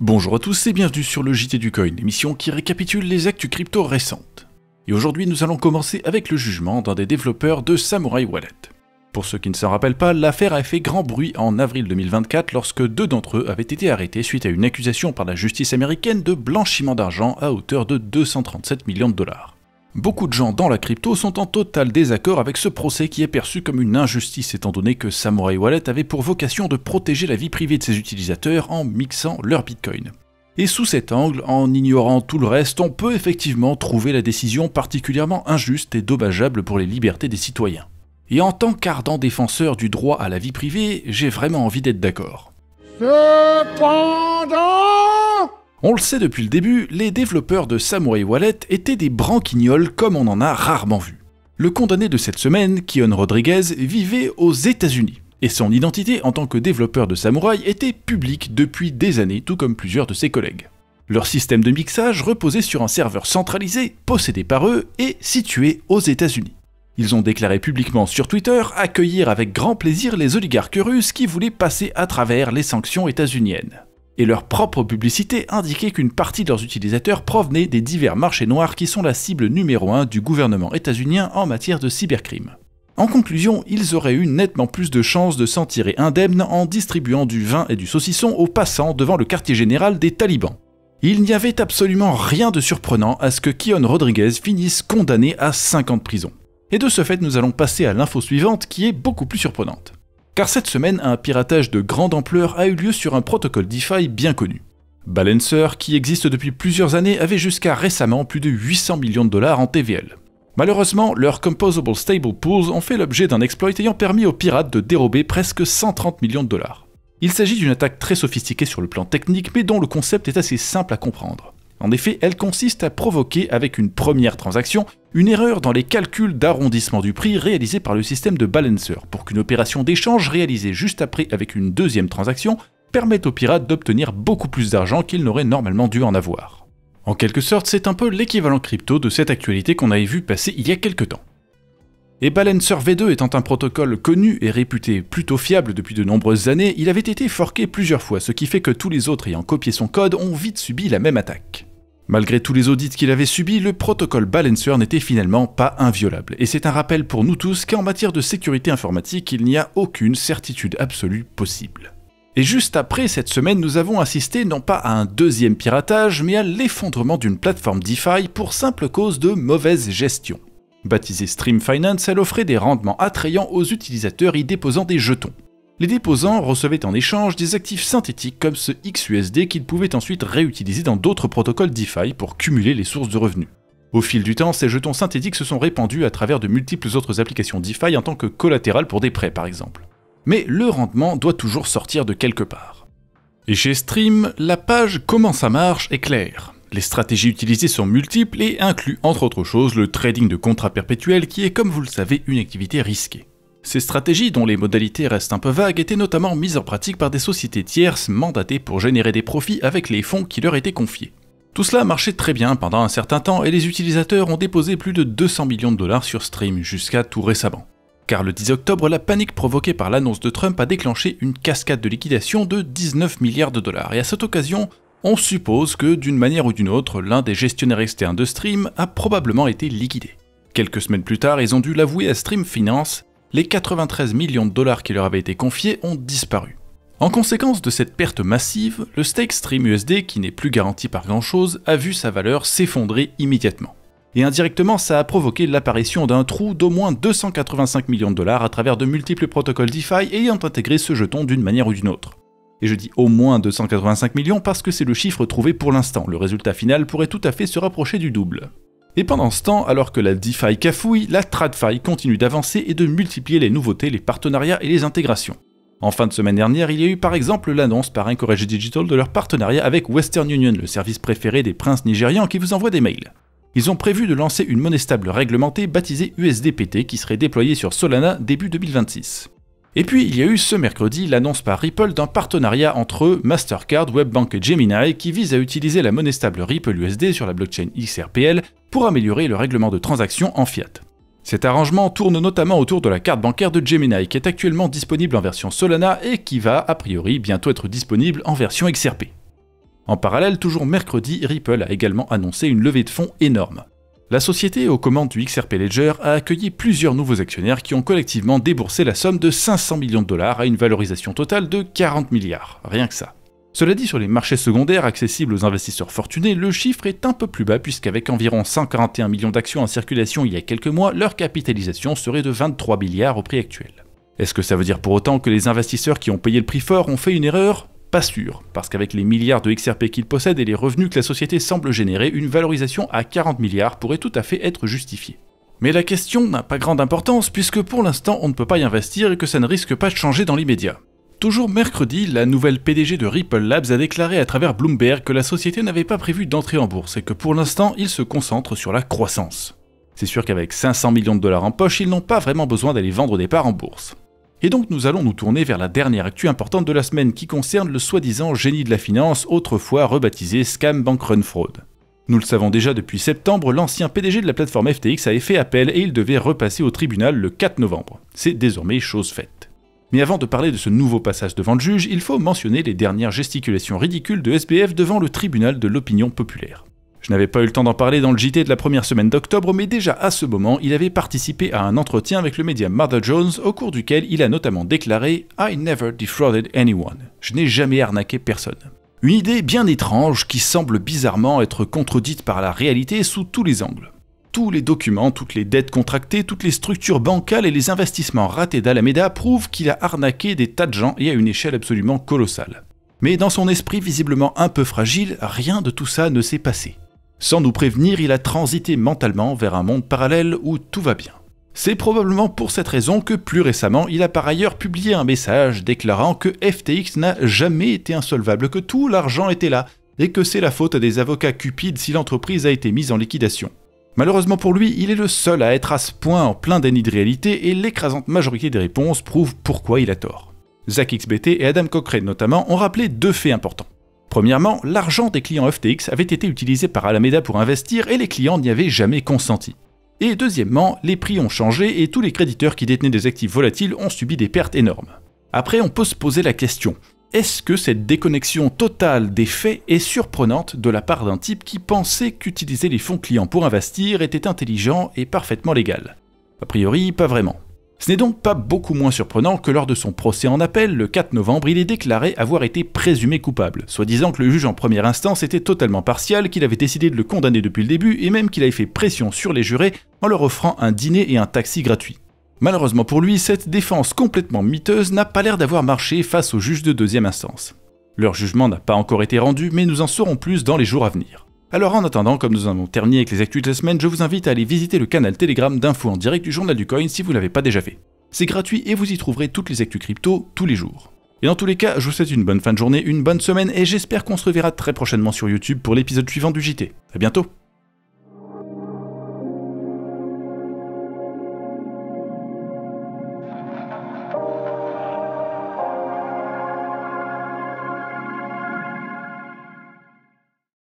Bonjour à tous et bienvenue sur le JT du Coin, l'émission qui récapitule les actus crypto récentes. Et aujourd'hui nous allons commencer avec le jugement d'un des développeurs de Samurai Wallet. Pour ceux qui ne s'en rappellent pas, l'affaire a fait grand bruit en avril 2024 lorsque deux d'entre eux avaient été arrêtés suite à une accusation par la justice américaine de blanchiment d'argent à hauteur de 237 millions de dollars. Beaucoup de gens dans la crypto sont en total désaccord avec ce procès qui est perçu comme une injustice étant donné que Samurai Wallet avait pour vocation de protéger la vie privée de ses utilisateurs en mixant leur bitcoin. Et sous cet angle, en ignorant tout le reste, on peut effectivement trouver la décision particulièrement injuste et dommageable pour les libertés des citoyens. Et en tant qu'ardent défenseur du droit à la vie privée, j'ai vraiment envie d'être d'accord. Cependant, on le sait depuis le début, les développeurs de Samurai Wallet étaient des branquignoles comme on en a rarement vu. Le condamné de cette semaine, Kion Rodriguez, vivait aux États-Unis, et son identité en tant que développeur de Samurai était publique depuis des années, tout comme plusieurs de ses collègues. Leur système de mixage reposait sur un serveur centralisé, possédé par eux et situé aux États-Unis. Ils ont déclaré publiquement sur Twitter accueillir avec grand plaisir les oligarques russes qui voulaient passer à travers les sanctions états-uniennes. Et leur propre publicité indiquait qu'une partie de leurs utilisateurs provenait des divers marchés noirs qui sont la cible numéro 1 du gouvernement états-unien en matière de cybercrime. En conclusion, ils auraient eu nettement plus de chances de s'en tirer indemnes en distribuant du vin et du saucisson aux passants devant le quartier général des talibans. Il n'y avait absolument rien de surprenant à ce que Kion Rodriguez finisse condamné à 5 ans de prison. Et de ce fait, nous allons passer à l'info suivante qui est beaucoup plus surprenante. Car cette semaine, un piratage de grande ampleur a eu lieu sur un protocole DeFi bien connu. Balancer, qui existe depuis plusieurs années, avait jusqu'à récemment plus de 800 millions de dollars en TVL. Malheureusement, leurs Composable Stable Pools ont fait l'objet d'un exploit ayant permis aux pirates de dérober presque 130 millions de dollars. Il s'agit d'une attaque très sophistiquée sur le plan technique, mais dont le concept est assez simple à comprendre. En effet, elle consiste à provoquer avec une première transaction une erreur dans les calculs d'arrondissement du prix réalisés par le système de Balancer pour qu'une opération d'échange réalisée juste après avec une deuxième transaction permette aux pirates d'obtenir beaucoup plus d'argent qu'ils n'auraient normalement dû en avoir. En quelque sorte, c'est un peu l'équivalent crypto de cette actualité qu'on avait vu passer il y a quelques temps. Et Balancer V2 étant un protocole connu et réputé plutôt fiable depuis de nombreuses années, il avait été forqué plusieurs fois, ce qui fait que tous les autres ayant copié son code ont vite subi la même attaque. Malgré tous les audits qu'il avait subis, le protocole Balancer n'était finalement pas inviolable, et c'est un rappel pour nous tous qu'en matière de sécurité informatique, il n'y a aucune certitude absolue possible. Et juste après cette semaine, nous avons assisté non pas à un deuxième piratage, mais à l'effondrement d'une plateforme DeFi pour simple cause de mauvaise gestion. Baptisée Stream Finance, elle offrait des rendements attrayants aux utilisateurs y déposant des jetons. Les déposants recevaient en échange des actifs synthétiques comme ce XUSD qu'ils pouvaient ensuite réutiliser dans d'autres protocoles DeFi pour cumuler les sources de revenus. Au fil du temps, ces jetons synthétiques se sont répandus à travers de multiples autres applications DeFi en tant que collatéral pour des prêts par exemple. Mais le rendement doit toujours sortir de quelque part. Et chez Stream, la page Comment ça marche est claire. Les stratégies utilisées sont multiples et incluent entre autres choses le trading de contrats perpétuels qui est comme vous le savez une activité risquée. Ces stratégies, dont les modalités restent un peu vagues, étaient notamment mises en pratique par des sociétés tierces mandatées pour générer des profits avec les fonds qui leur étaient confiés. Tout cela marchait très bien pendant un certain temps et les utilisateurs ont déposé plus de 200 millions de dollars sur Stream jusqu'à tout récemment. Car le 10 octobre, la panique provoquée par l'annonce de Trump a déclenché une cascade de liquidation de 19 milliards de dollars et à cette occasion, on suppose que d'une manière ou d'une autre, l'un des gestionnaires externes de Stream a probablement été liquidé. Quelques semaines plus tard, ils ont dû l'avouer à Stream Finance. Les 93 millions de dollars qui leur avaient été confiés ont disparu. En conséquence de cette perte massive, le stake Stream USD, qui n'est plus garanti par grand chose, a vu sa valeur s'effondrer immédiatement. Et indirectement, ça a provoqué l'apparition d'un trou d'au moins 285 millions de dollars à travers de multiples protocoles DeFi ayant intégré ce jeton d'une manière ou d'une autre. Et je dis au moins 285 millions parce que c'est le chiffre trouvé pour l'instant, le résultat final pourrait tout à fait se rapprocher du double. Et pendant ce temps, alors que la DeFi cafouille, la TradFi continue d'avancer et de multiplier les nouveautés, les partenariats et les intégrations. En fin de semaine dernière, il y a eu par exemple l'annonce par Anchorage Digital de leur partenariat avec Western Union, le service préféré des princes nigérians qui vous envoie des mails. Ils ont prévu de lancer une monnaie stable réglementée baptisée USDPT qui serait déployée sur Solana début 2026. Et puis il y a eu ce mercredi l'annonce par Ripple d'un partenariat entre Mastercard, Webbank et Gemini qui vise à utiliser la monnaie stable Ripple USD sur la blockchain XRPL pour améliorer le règlement de transactions en fiat. Cet arrangement tourne notamment autour de la carte bancaire de Gemini qui est actuellement disponible en version Solana et qui va a priori bientôt être disponible en version XRP. En parallèle, toujours mercredi, Ripple a également annoncé une levée de fonds énorme. La société aux commandes du XRP Ledger a accueilli plusieurs nouveaux actionnaires qui ont collectivement déboursé la somme de 500 millions de dollars à une valorisation totale de 40 milliards, rien que ça. Cela dit, sur les marchés secondaires accessibles aux investisseurs fortunés, le chiffre est un peu plus bas puisqu'avec environ 141 millions d'actions en circulation il y a quelques mois, leur capitalisation serait de 23 milliards au prix actuel. Est-ce que ça veut dire pour autant que les investisseurs qui ont payé le prix fort ont fait une erreur ? Pas sûr, parce qu'avec les milliards de XRP qu'ils possèdent et les revenus que la société semble générer, une valorisation à 40 milliards pourrait tout à fait être justifiée. Mais la question n'a pas grande importance puisque pour l'instant on ne peut pas y investir et que ça ne risque pas de changer dans l'immédiat. Toujours mercredi, la nouvelle PDG de Ripple Labs a déclaré à travers Bloomberg que la société n'avait pas prévu d'entrer en bourse et que pour l'instant, il se concentre sur la croissance. C'est sûr qu'avec 500 millions de dollars en poche, ils n'ont pas vraiment besoin d'aller vendre des parts en bourse. Et donc nous allons nous tourner vers la dernière actu importante de la semaine qui concerne le soi-disant génie de la finance, autrefois rebaptisé Scam Bank Run Fraud. Nous le savons déjà depuis septembre, l'ancien PDG de la plateforme FTX avait fait appel et il devait repasser au tribunal le 4 novembre. C'est désormais chose faite. Mais avant de parler de ce nouveau passage devant le juge, il faut mentionner les dernières gesticulations ridicules de SBF devant le tribunal de l'opinion populaire. Je n'avais pas eu le temps d'en parler dans le JT de la première semaine d'octobre, mais déjà à ce moment, il avait participé à un entretien avec le média Mother Jones, au cours duquel il a notamment déclaré « I never defrauded anyone ». Je n'ai jamais arnaqué personne. Une idée bien étrange qui semble bizarrement être contredite par la réalité sous tous les angles. Tous les documents, toutes les dettes contractées, toutes les structures bancales et les investissements ratés d'Alameda prouvent qu'il a arnaqué des tas de gens et à une échelle absolument colossale. Mais dans son esprit visiblement un peu fragile, rien de tout ça ne s'est passé. Sans nous prévenir, il a transité mentalement vers un monde parallèle où tout va bien. C'est probablement pour cette raison que plus récemment, il a par ailleurs publié un message déclarant que FTX n'a jamais été insolvable, que tout l'argent était là, et que c'est la faute des avocats cupides si l'entreprise a été mise en liquidation. Malheureusement pour lui, il est le seul à être à ce point en plein déni de réalité et l'écrasante majorité des réponses prouve pourquoi il a tort. ZachXBT et Adam Cochrane notamment ont rappelé deux faits importants. Premièrement, l'argent des clients FTX avait été utilisé par Alameda pour investir et les clients n'y avaient jamais consenti. Et deuxièmement, les prix ont changé et tous les créditeurs qui détenaient des actifs volatiles ont subi des pertes énormes. Après, on peut se poser la question. Est-ce que cette déconnexion totale des faits est surprenante de la part d'un type qui pensait qu'utiliser les fonds clients pour investir était intelligent et parfaitement légal? A priori, pas vraiment. Ce n'est donc pas beaucoup moins surprenant que lors de son procès en appel, le 4 novembre, il est déclaré avoir été présumé coupable, soi-disant que le juge en première instance était totalement partial, qu'il avait décidé de le condamner depuis le début et même qu'il avait fait pression sur les jurés en leur offrant un dîner et un taxi gratuit. Malheureusement pour lui, cette défense complètement miteuse n'a pas l'air d'avoir marché face aux juges de deuxième instance. Leur jugement n'a pas encore été rendu, mais nous en saurons plus dans les jours à venir. Alors en attendant, comme nous en avons terminé avec les actus de la semaine, je vous invite à aller visiter le canal Telegram d'infos en direct du Journal du Coin si vous ne l'avez pas déjà fait. C'est gratuit et vous y trouverez toutes les actus crypto tous les jours. Et dans tous les cas, je vous souhaite une bonne fin de journée, une bonne semaine et j'espère qu'on se reverra très prochainement sur YouTube pour l'épisode suivant du JT. À bientôt!